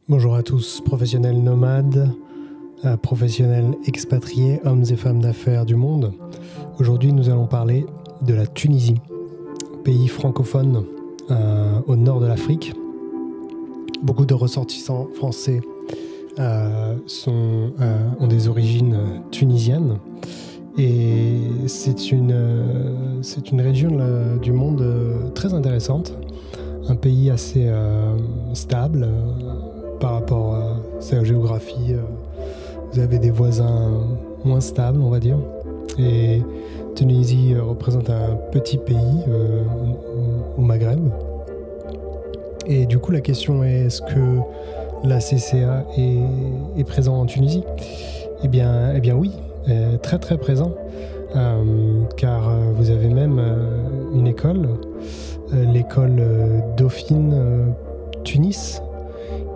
Bonjour à tous, professionnels nomades, professionnels expatriés, hommes et femmes d'affaires du monde. Aujourd'hui, nous allons parler de la Tunisie, pays francophone au nord de l'Afrique. Beaucoup de ressortissants français ont des origines tunisiennes. Et c'est une région du monde très intéressante, un pays assez stable par rapport à sa géographie. Vous avez des voisins moins stables, on va dire. Et Tunisie représente un petit pays au Maghreb. Et du coup, la question est, est-ce que la CCA est présent en Tunisie ? Eh bien oui, très très présent, car vous avez même une école, l'école Dauphine Tunis,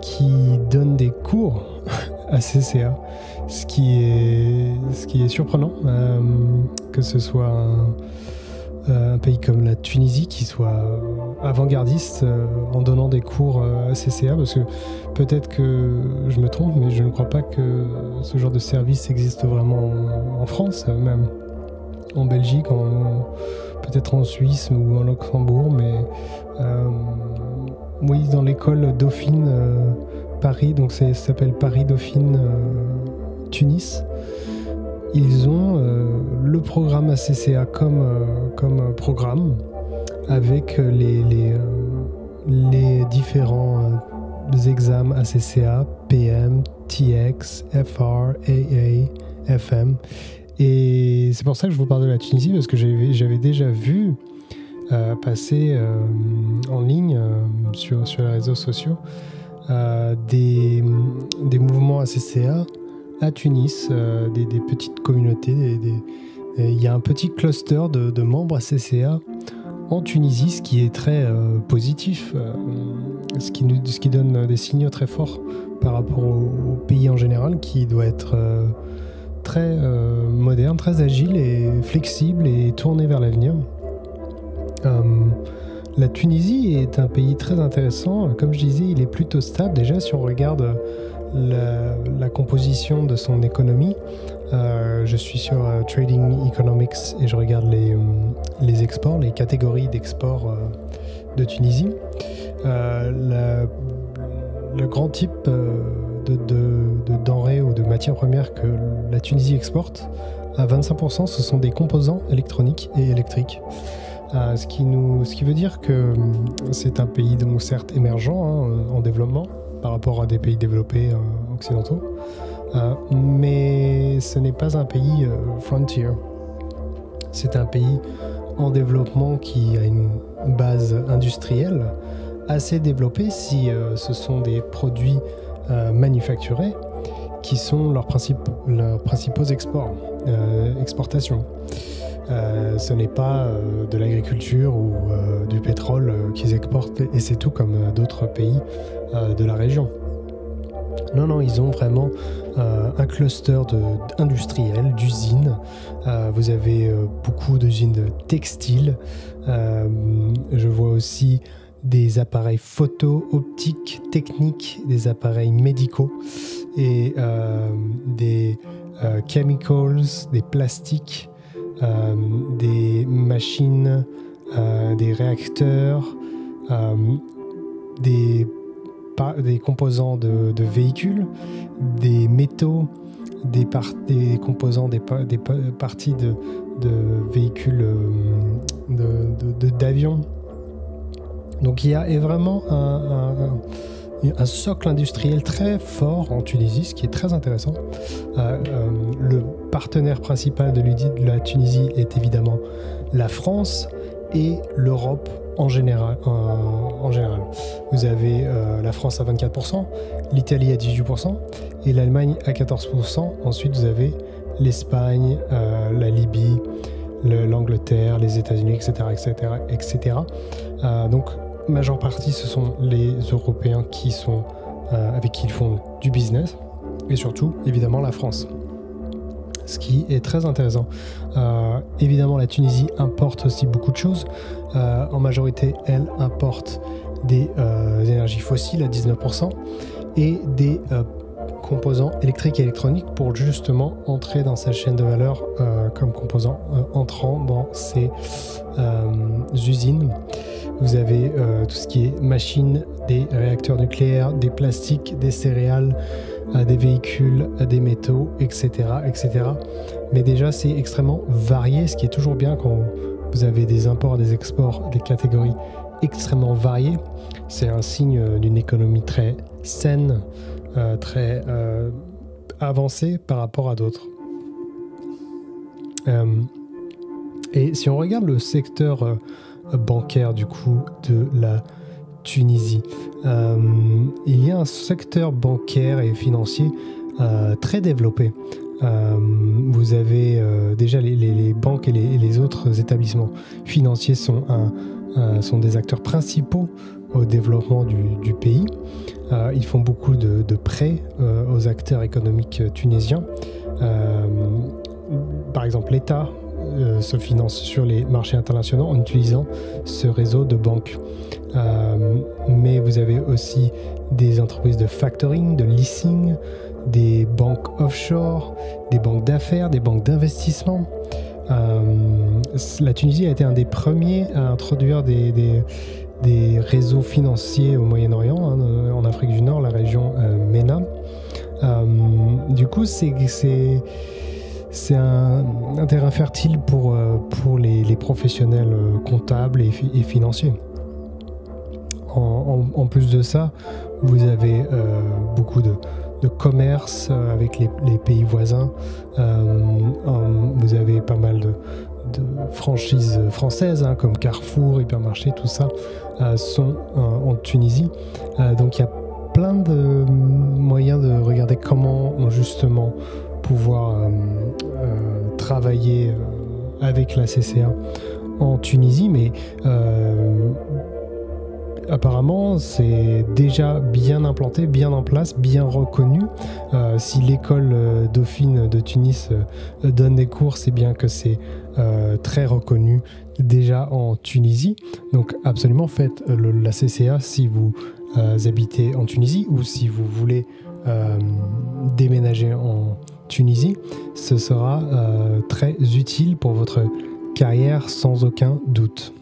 qui donne des cours à CCA, ce qui est surprenant, que ce soit un pays comme la Tunisie qui soit avant-gardiste en donnant des cours à CCA, parce que peut-être que je me trompe, mais je ne crois pas que ce genre de service existe vraiment en France, même en Belgique, peut-être en Suisse ou en Luxembourg, mais oui, dans l'école Dauphine Paris, donc ça s'appelle Paris Dauphine Tunis. Ils ont le programme ACCA comme programme, avec les différents examens ACCA, PM, TX, FR, AA, FM. Et c'est pour ça que je vous parle de la Tunisie, parce que j'avais déjà vu passer en ligne sur les réseaux sociaux des mouvements ACCA à Tunis, des petites communautés. Il y a un petit cluster de membres ACCA en Tunisie, ce qui est très positif, ce qui donne des signaux très forts par rapport au pays en général, qui doit être très moderne, très agile et flexible et tourné vers l'avenir. La Tunisie est un pays très intéressant. Comme je disais, il est plutôt stable. Déjà, si on regarde la composition de son économie, je suis sur Trading Economics et je regarde les exports, les catégories d'exports de Tunisie. Le grand type de denrées ou de matières premières que la Tunisie exporte, à 25%, ce sont des composants électroniques et électriques. Ce qui veut dire que c'est un pays donc certes émergent, en développement par rapport à des pays développés occidentaux, mais ce n'est pas un pays frontier. C'est un pays en développement qui a une base industrielle assez développée, si ce sont des produits manufacturés qui sont leurs principaux exportations. Ce n'est pas de l'agriculture ou du pétrole qu'ils exportent, et c'est tout comme d'autres pays de la région. Non, ils ont vraiment un cluster industriel, d'usines. Vous avez beaucoup d'usines textiles. Je vois aussi des appareils photo, optiques, techniques, des appareils médicaux et des chemicals, des plastiques, des machines, des réacteurs, des composants de véhicules, des métaux, des composants, des parties de véhicules, d'avions. Donc il y a vraiment un socle industriel très fort en Tunisie, ce qui est très intéressant. Le partenaire principal de la Tunisie est évidemment la France et l'Europe en général. Vous avez la France à 24%, l'Italie à 18% et l'Allemagne à 14%. Ensuite, vous avez l'Espagne, la Libye, l'Angleterre, les États-Unis, etc. Donc, majeure partie, ce sont les Européens avec qui ils font du business, et surtout, évidemment, la France. Ce qui est très intéressant. Évidemment, la Tunisie importe aussi beaucoup de choses. En majorité, elle importe des énergies fossiles à 19%. et des composants électriques et électroniques pour justement entrer dans cette chaîne de valeur comme composants entrant dans ces usines. Vous avez tout ce qui est machines, des réacteurs nucléaires, des plastiques, des céréales, des véhicules, des métaux, etc., etc. Mais déjà, c'est extrêmement varié, ce qui est toujours bien quand vous avez des imports, des exports, des catégories extrêmement variées. C'est un signe d'une économie très saine, très avancée par rapport à d'autres. Et si on regarde le secteur bancaire du coup de la Tunisie, il y a un secteur bancaire et financier très développé. Vous avez déjà les banques et les autres établissements financiers sont des acteurs principaux au développement du pays. Ils font beaucoup de prêts aux acteurs économiques tunisiens. Par exemple, l'État se finance sur les marchés internationaux en utilisant ce réseau de banques. Mais vous avez aussi des entreprises de factoring, de leasing, des banques offshore, des banques d'affaires, des banques d'investissement. La Tunisie a été un des premiers à introduire des réseaux financiers au Moyen-Orient, en Afrique du Nord, la région MENA. Du coup, c'est un terrain fertile pour les professionnels comptables et financiers. En plus de ça, vous avez beaucoup de commerce avec les pays voisins. Vous avez pas mal de franchises françaises comme Carrefour, Hypermarché, tout ça sont en Tunisie. Donc il y a plein de moyens de regarder comment justement pouvoir travailler avec la CCA en Tunisie, mais apparemment, c'est déjà bien implanté, bien en place, bien reconnu. Si l'école Dauphine de Tunis donne des cours, c'est bien que c'est très reconnu déjà en Tunisie. Donc absolument, faites la CCA si vous habitez en Tunisie ou si vous voulez déménager en Tunisie. Ce sera très utile pour votre carrière sans aucun doute.